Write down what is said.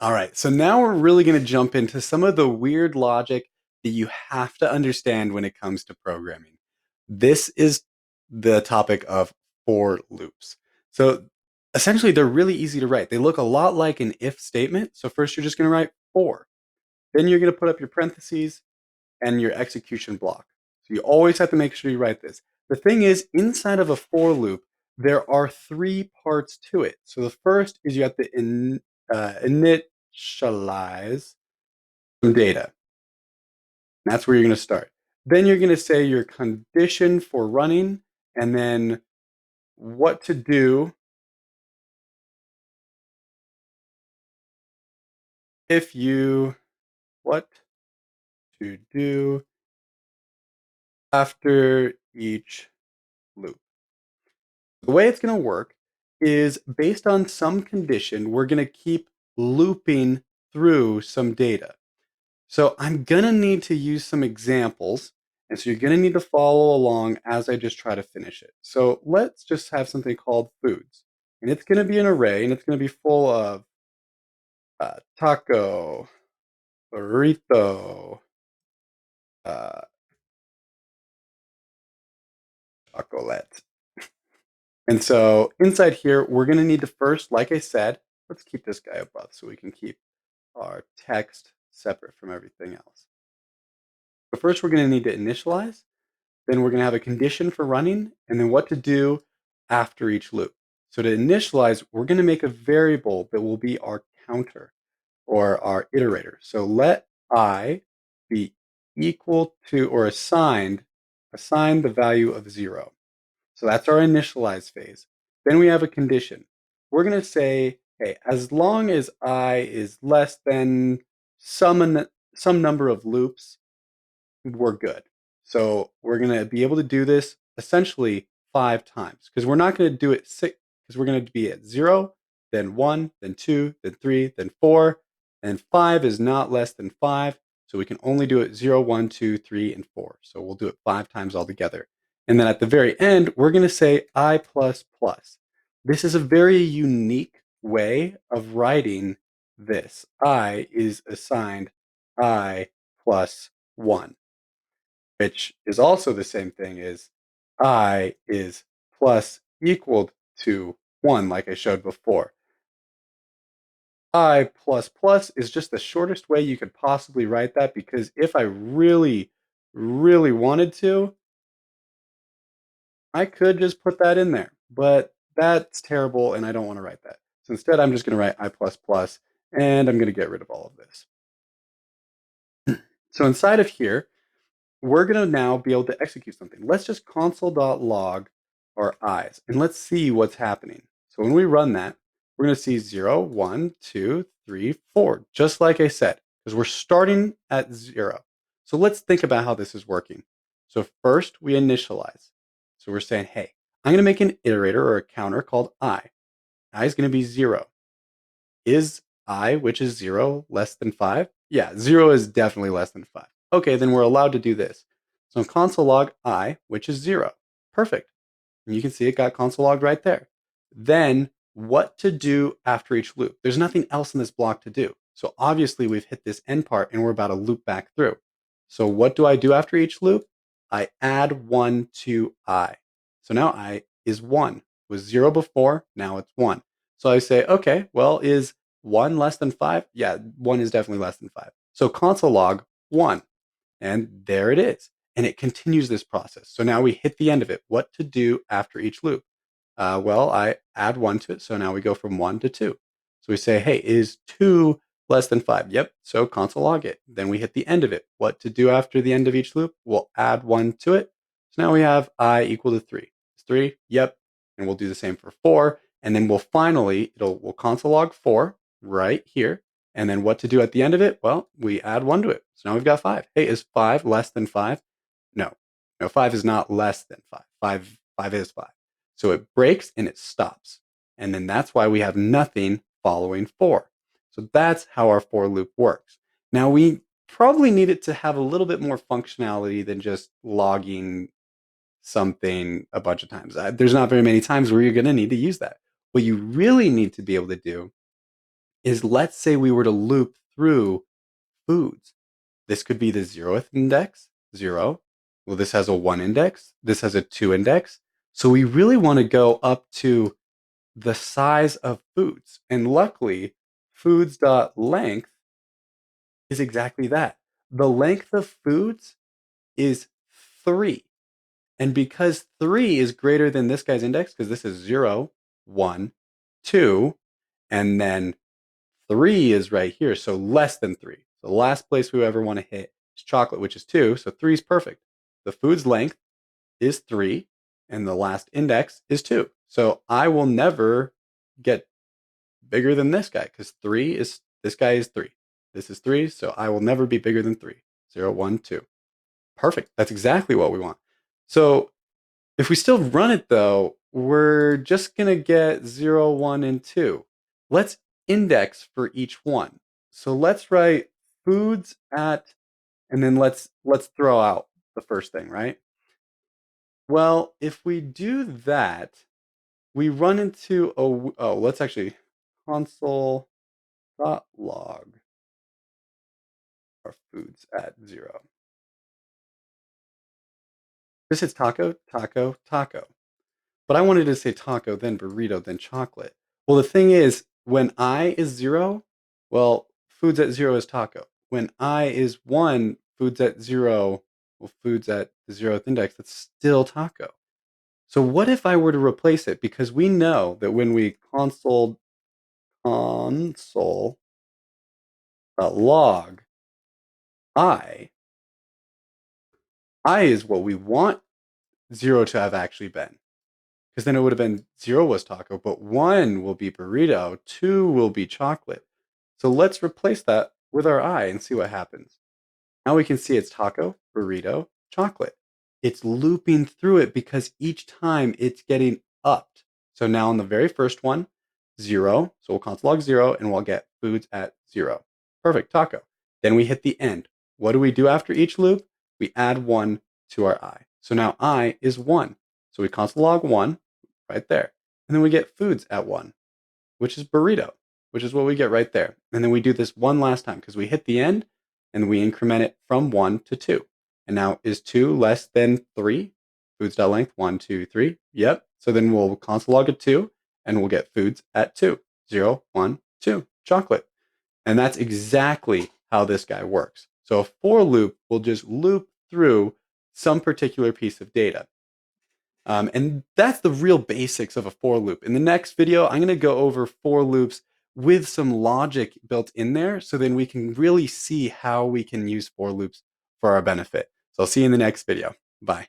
All right, so now we're really going to jump into some of the weird logic that you have to understand when it comes to programming. This is the topic of for loops. So essentially, they're really easy to write. They look a lot like an if statement. So first, you're just going to write for. Then you're going to put up your parentheses and your execution block. So you always have to make sure you write this. The thing is, inside of a for loop, there are three parts to it. So the first is you have to initialize some data. That's where you're going to start. Then you're going to say your condition for running and then what to do if you, what to do after each loop. The way it's going to work is based on some condition, we're going to keep looping through some data. So I'm going to need to use some examples. And so you're going to need to follow along as I just try to finish it. So let's just have something called foods. And it's going to be an array and it's going to be full of taco, burrito, uh, chocolate. And so inside here, we're going to need to first, like I said, let's keep this guy above so we can keep our text separate from everything else. So first, we're going to need to initialize. Then we're going to have a condition for running, and then what to do after each loop. So to initialize, we're going to make a variable that will be our counter or our iterator. So let I be equal to or assign the value of 0. So that's our initialize phase. Then we have a condition. We're going to say, hey, as long as I is less than some number of loops, we're good. So we're going to be able to do this essentially 5 times because we're not going to do it 6 because we're going to be at 0, then 1, then 2, then 3, then 4, and 5 is not less than 5. So we can only do it 0, 1, 2, 3, and 4. So we'll do it 5 times altogether. And then at the very end, we're going to say I plus plus. This is a very unique way of writing this. I is assigned I plus 1, which is also the same thing as I is plus equal to 1, like I showed before. I plus plus is just the shortest way you could possibly write that because if I really, really wanted to, I could just put that in there. But that's terrible and I don't want to write that. So instead, I'm just going to write I plus plus and I'm going to get rid of all of this. So inside of here, we're going to now be able to execute something. Let's just console.log our eyes and let's see what's happening. So when we run that, we're going to see 0, 1, 2, 3, 4, just like I said, because we're starting at 0. So let's think about how this is working. So first we initialize. So we're saying, hey, I'm going to make an iterator or a counter called I. I is going to be 0. Is I, which is 0, less than 5? Yeah, 0 is definitely less than 5. Okay, then we're allowed to do this. So console log I, which is 0. Perfect. And you can see it got console logged right there. Then what to do after each loop. There's nothing else in this block to do. So obviously we've hit this end part and we're about to loop back through. So what do I do after each loop? I add 1 to I. So now I is 1. It was 0 before, now it's 1. So I say, okay, well, is 1 less than 5? Yeah, 1 is definitely less than 5. So console log 1. And there it is. And it continues this process. So now we hit the end of it. What to do after each loop? Well, I add 1 to it. So now we go from 1 to 2. So we say, hey, is 2 less than 5? Yep. So console log it. Then we hit the end of it. What to do after the end of each loop? We'll add 1 to it. So now we have I equal to 3. Is 3? Yep. And we'll do the same for 4. And then we'll console log 4 right here. And then what to do at the end of it? Well, we add 1 to it. So now we've got 5. Hey, is 5 less than 5? No. No, 5 is not less than 5. 5 is 5. So it breaks and it stops. And then that's why we have nothing following 4. So that's how our for loop works. Now we probably need it to have a little bit more functionality than just logging something a bunch of times. There's not very many times where you're going to need to use that. What you really need to be able to do is let's say we were to loop through foods. This could be the 0th index, 0. Well, this has a 1 index. This has a 2 index. So we really want to go up to the size of foods. And luckily, foods.length is exactly that. The length of foods is 3. And because 3 is greater than this guy's index, because this is 0, 1, 2, and then 3 is right here, so less than 3. So the last place we ever want to hit is chocolate, which is 2, so 3 is perfect. The food's length is 3, and the last index is 2. So I will never get bigger than this guy, because this guy is 3. This is 3, so I will never be bigger than 3. 0, 1, 2. Perfect. That's exactly what we want. So if we still run it though, we're just going to get 0, 1, and 2. Let's index for each one. So let's write foods at, and then let's throw out the first thing, right? Well, if we do that, we run into let's actually console.log our foods at 0. This is taco, taco, taco. But I wanted to say taco, then burrito, then chocolate. Well, the thing is, when I is 0, well, foods at 0 is taco. When I is 1, foods at 0, well, foods at the 0th index, that's still taco. So what if I were to replace it? Because we know that when we console.log I is what we want 0 to have actually been. Because then it would have been 0 was taco, but 1 will be burrito, 2 will be chocolate. So let's replace that with our I and see what happens. Now we can see it's taco, burrito, chocolate. It's looping through it because each time it's getting upped. So now on the very first one, 0. So we'll console log 0 and we'll get foods at 0. Perfect, taco. Then we hit the end. What do we do after each loop? We add 1 to our I. So now I is 1. So we console log 1 right there. And then we get foods at 1, which is burrito, which is what we get right there. And then we do this one last time because we hit the end and we increment it from 1 to 2. And now is 2 less than 3? Foods.length, 1, 2, 3. Yep. So then we'll console log a 2 and we'll get foods at 2. 0, 1, 2. Chocolate. And that's exactly how this guy works. So a for loop will just loop through some particular piece of data. And that's the real basics of a for loop. In the next video, I'm going to go over for loops with some logic built in there so then we can really see how we can use for loops for our benefit. So I'll see you in the next video. Bye.